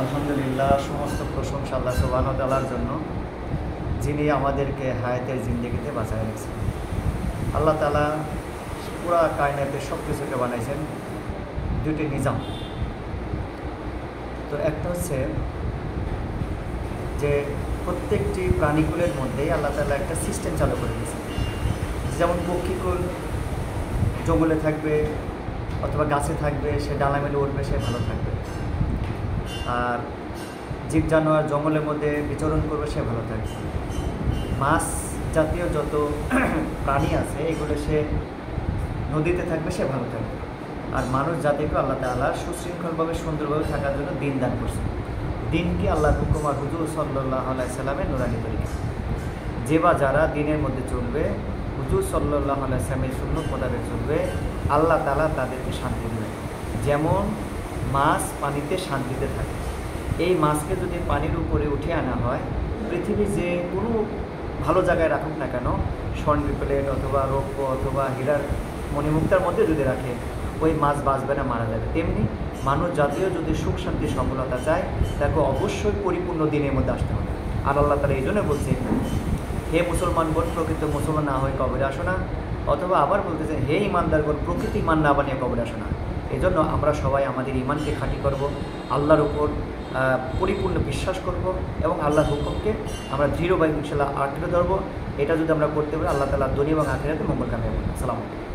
আলহামদুলিল্লাহ, সমস্ত প্রশংসা আল্লাহ সুবহানাহু ওয়া তাআলার জন্য, যিনি আমাদেরকে হায়াতের জিন্দেগিতে বাঁচায় রেখেছেন। আল্লাহ তাআলা পুরা কায়নাতের সব কিছুকে বানাইছেন দুটি নিজাম। তো একটা হচ্ছে যে প্রত্যেকটি প্রাণীকুলের মধ্যেই আল্লাহ তাআলা একটা সিস্টেম চালু করে দিয়েছেন। যেমন পক্ষীকুল জঙ্গলে থাকবে অথবা গাছে থাকবে, সে ডালা মেলে উঠবে, সে ভালো থাকবে। আর জীব জানোয়ার জঙ্গলের মধ্যে বিচরণ করবে, সে ভালো থাকবে। মাছ জাতীয় যত প্রাণী আছে এগুলো সে নদীতে থাকবে, সে ভালো থাকবে। আর মানুষ জাতিকে আল্লাহ তাআলা সুশৃঙ্খলভাবে সুন্দরভাবে থাকার জন্য দিন দান করছে। দিনকে আল্লাহর হুকুম আর হুজুর সাল্লাল্লাহু আলাইহি সাল্লামের নুরানি তরিকা। যে বা যারা দিনের মধ্যে চলবে, হুজুর সাল্লাল্লাহু আলাইহি সাল্লামের সুন্নাত মোতাবেক চলবে, আল্লাহ তাআলা তাদেরকে শান্তি দেবেন। যেমন মাছ পানিতে শান্তিতে থাকে, এই মাছকে যদি পানির উপরে উঠে আনা হয়, পৃথিবীর যে কোনো ভালো জায়গায় রাখুক না কেন, স্বর্ণ প্লেট অথবা রৌপ্য অথবা হীরার মণিমুক্তার মধ্যে যদি রাখে, ওই মাছ বাঁচবে না, মারা যাবে। তেমনি মানুষ জাতীয় যদি সুখ শান্তি সফলতা চায়, তাকে অবশ্যই পরিপূর্ণ দিনের মধ্যে আসতে হবে। আর আল্লাহ তাআলা এই জন্য বলছে, হে মুসলমানগণ, প্রকৃত মুসলমান না হয়ে কবরে আসো না। অথবা আবার বলতেছে, হে ইমানদারগণ, প্রকৃত ইমান না বানিয়ে কবরে আসো না। এই জন্য আমরা সবাই আমাদের ইমানকে খাঁটি করব, আল্লাহর উপর পরিপূর্ণ বিশ্বাস করব এবং আল্লাহর হুকুমকে আমরা দৃঢ়ভাবে ইনশাআল্লাহ আঁকড়ে ধরবো। এটা যদি আমরা করতে পারি, আল্লাহ তাআলা দুনিয়া এবং আখিরাতে মঙ্গল কামিয়াব। আসসালামু আলাইকুম।